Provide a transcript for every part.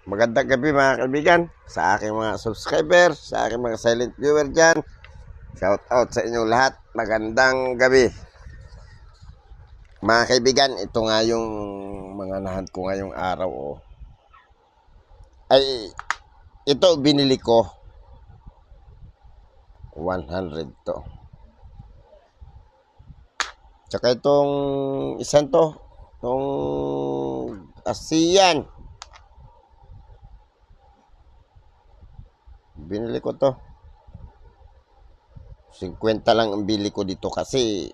Magandang gabi mga kaibigan, sa aking mga subscribers, sa aking mga silent viewer dyan. Shout out sa inyong lahat, magandang gabi. Mga kaibigan, ito nga yung mga nahan ko ngayong araw. Ay, ito binili ko. 100 to. Tsaka itong isang to, itong ASEAN. Binili ko to. 50 lang ang bili ko dito kasi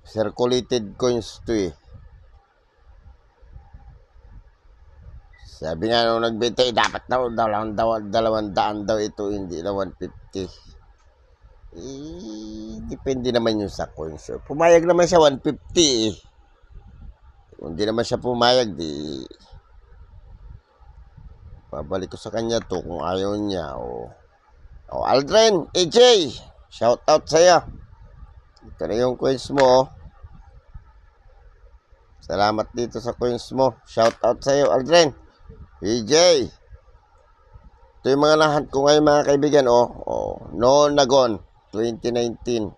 circulated coins to eh. Sabi nga nung nagbenta dapat daw 200 daw ito, hindi na 150. Depende naman yun sa coins. So, pumayag naman siya 150 eh. Kung di naman siya pumayag, di babalik ko sa kanya to kung ayaw niya. Aldrin, AJ, shout out sa'yo. Ito na yung coins mo. Salamat dito sa coins mo. Shout out sa'yo, Aldrin. AJ. Ito yung mga lahat ko ngayon mga kaibigan. Noon nagon. 2019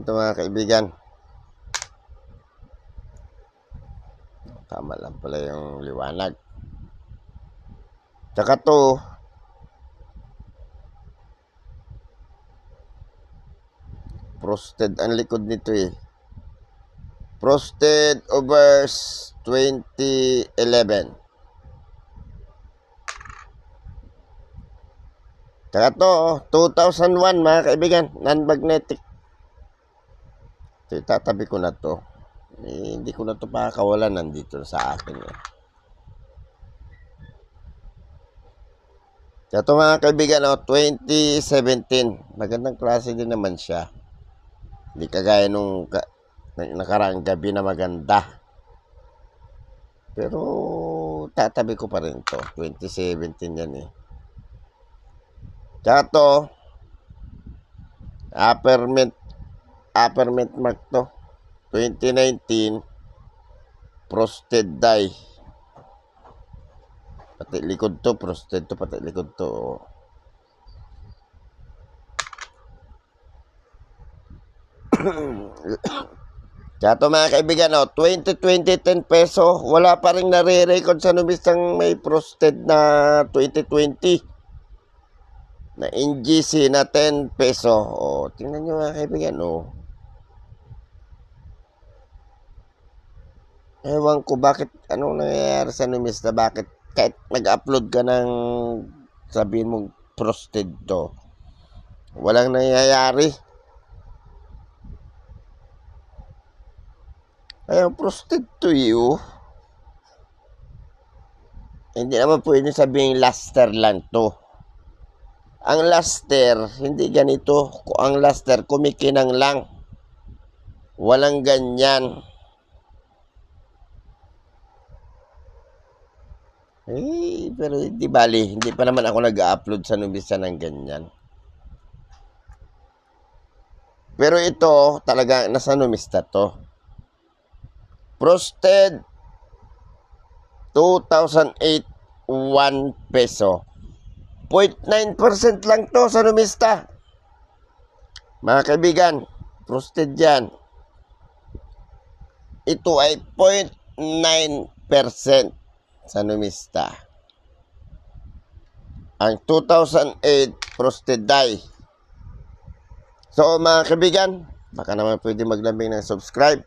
to mga kaibigan. Tama lang pala yung liwanag. Tsaka to, frosted ang likod nito eh. Frosted Overs 2011. Tsaka to, 2001 mga kaibigan, non-magnetic. So, itatabi ko na to. Hindi ko na to pakakawalan, nandito sa akin. Tsaka to mga kaibigan, 2017. Magandang klase din naman siya. Hindi kagaya nung nakaraang gabi na maganda. Pero tatabi ko pa rin to. 2017 yan eh. Tsaka to, upper mint mark to. 2019, frosted die. Pati likod to, frosted to, pati likod to. Tsaka to mga kaibigan, 2020, 10 peso. Wala pa rin nare-record sa numistang may frosted na 2020. Na NGC na 10 peso. Tingnan nyo mga kaibigan, Ewan ko bakit, anong nangyayari sa numista, bakit kahit nag-upload ka ng sabihin mong frosted to, walang nangyayari. Ay, frosted to you. Hindi naman pwede sabihin luster lang to. Ang luster, hindi ganito. Ang luster, kumikinang lang. Walang ganyan. Pero hindi bali. Hindi pa naman ako nag-upload sa numisa ng ganyan. Pero ito, talaga, nasa numista to. Frosted, 2008, 1 peso. 0.9% lang to sa numista. Mga kaibigan, frosted yan. Ito ay 0.9% sa numista. Ang 2008 frosted die. So mga kaibigan, baka naman pwede maglambing ng subscribe.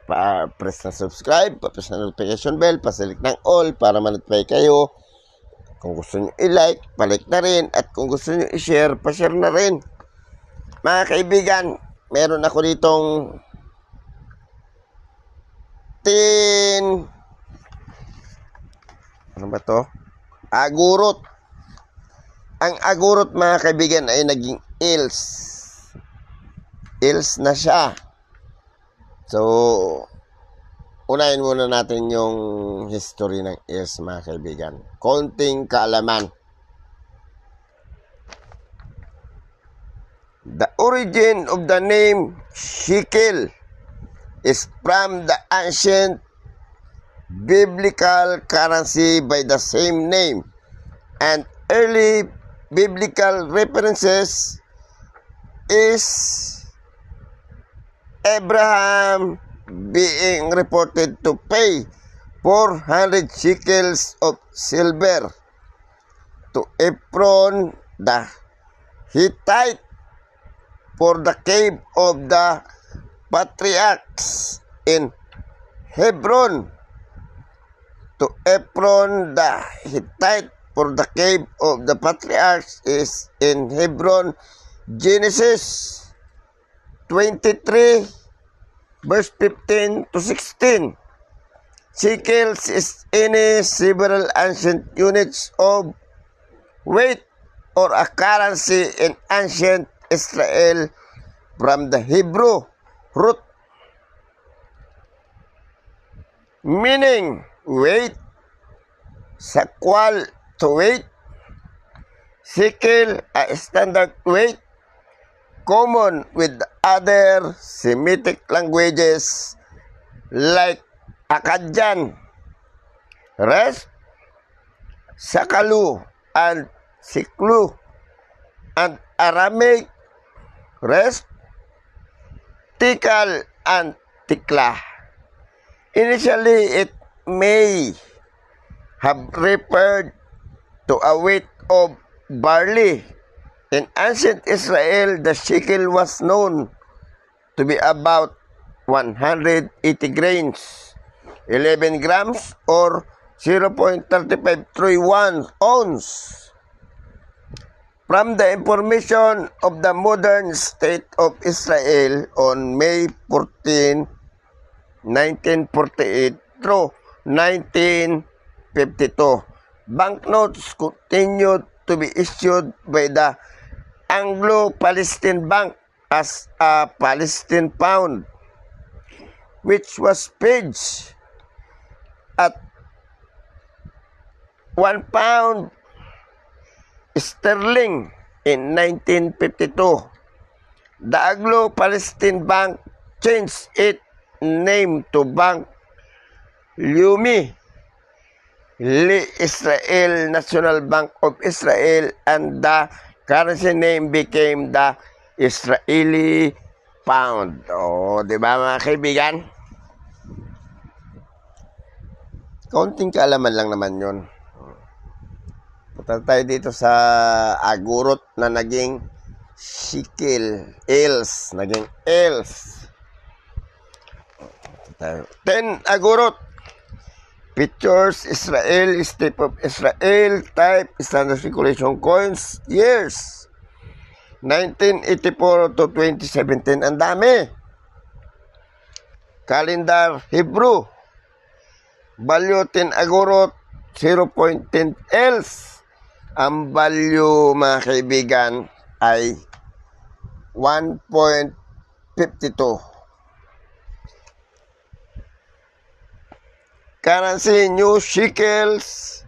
Pa-press na subscribe, pa-press na notification bell, pa-select ng all para ma-notify kayo. Kung gusto nyo i-like, pa-like na rin. At kung gusto nyo i-share, pa-share na rin. Mga kaibigan, meron ako ditong ano ba to? Agurot. Ang agurot mga kaibigan ay naging ils. Ils na siya. So, unahin muna natin yung history ng ils mga kaibigan. Konting kaalaman. The origin of the name shekel is from the ancient biblical currency by the same name, and early biblical references is Abraham being reported to pay 400 shekels of silver to Ephron the Hittite for the cave of the patriarchs in Hebron. To Ephron the Hittite for the cave of the patriarchs is in Hebron. Genesis 23 verse 15 to 16. Shekels is any several ancient units of weight or a currency in ancient Israel from the Hebrew root meaning weight, sakwal to weight, shekel a standard weight, common with other Semitic languages like Akkadian, Rest, Sakalu, and Siklu, and Aramaic, Rest, Tikal, and Tikla. Initially, it may have referred to a weight of barley. In ancient Israel, the shekel was known to be about 180 grains, 11 grams, or 0.3531 ounce. From the information of the modern state of Israel on May 14, 1948 through 1952, banknotes continued to be issued by the Anglo-Palestine Bank as a Palestine pound, which was pledged at £1 sterling in 1952. The Anglo-Palestine Bank changed its name to Bank Leumi, Israel National Bank of Israel, and the currency name became the Israeli pound. O, di ba mga kaibigan? Kaunting kaalaman lang naman yun. Punta tayo dito sa agurot na naging shekel, els, naging els. 10 agurot. Pictures Israel, State of Israel, type, standard circulation coins, years 1984 to 2017. Ang dami. Calendar Hebrew, value 10 agurot, 0.10 els. Ang value, mga kaibigan, ay 1.52. Currency, new shekels,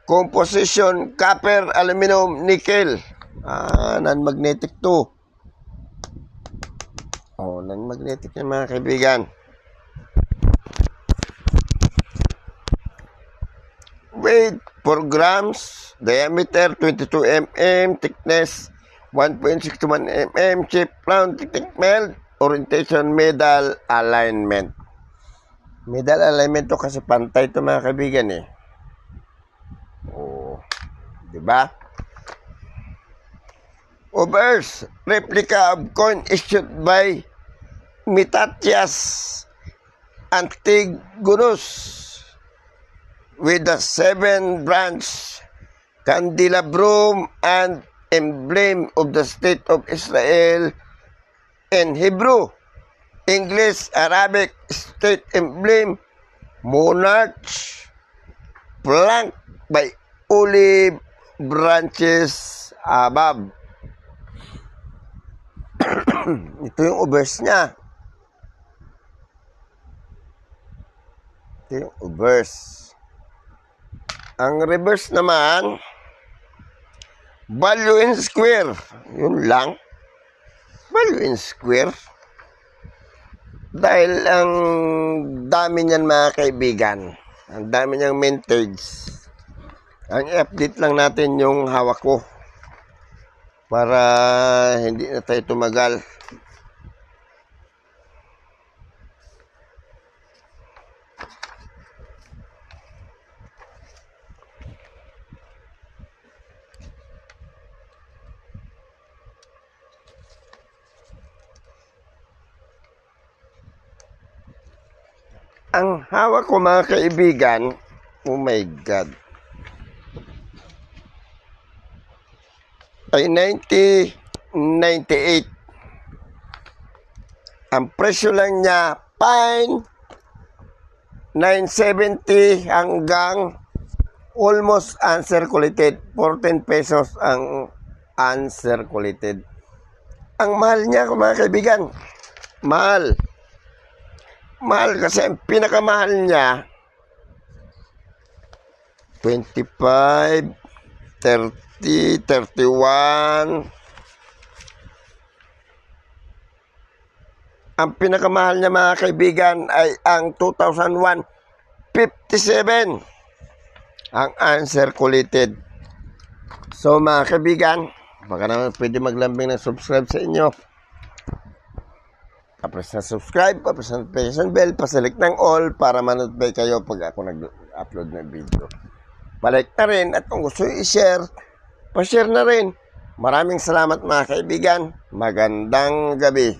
composition, copper, aluminum, nickel. Non-magnetic to. Non-magnetic yan, mga kaibigan. Weight 4 grams, diameter 22 mm, thickness 1.61 mm, shape round, technique meld, orientation, medal, alignment. Medal alignment to kasi pantay to, mga kaibigan eh. Oh, di ba? Obverse, replica of coin issued by Mitatias Antigonus with the 7-branch candelabrum and emblem of the state of Israel in Hebrew, English, Arabic, state emblem, monarch, flanked by olive branches above. Ito yung obverse niya. Ito yung obverse. Ang reverse naman, value in square. Yun lang. Value in square. Dahil ang dami niyan mga kaibigan. Ang dami niyang mintage. Ang i-update lang natin yung hawak ko. Para hindi na tayo tumagal. Ang hawak ko mga kaibigan, oh my God, ay 9098. Ang presyo lang niya, fine, 970 hanggang almost uncirculated. 14 pesos ang uncirculated. Ang mahal niya mga kaibigan, mahal. Mahal kasi ang pinakamahal niya 25, 30, 31. Ang pinakamahal niya mga kaibigan ay ang 2001, 57 ang uncirculated. So mga kaibigan, baka naman pwede maglambing ng subscribe sa inyo. Press na subscribe, press na notification bell, paselect ng all para ma-notify kayo pag ako nag-upload ng video. Palike na rin at kung gusto nyo i-share, pa-share na rin. Maraming salamat mga kaibigan. Magandang gabi.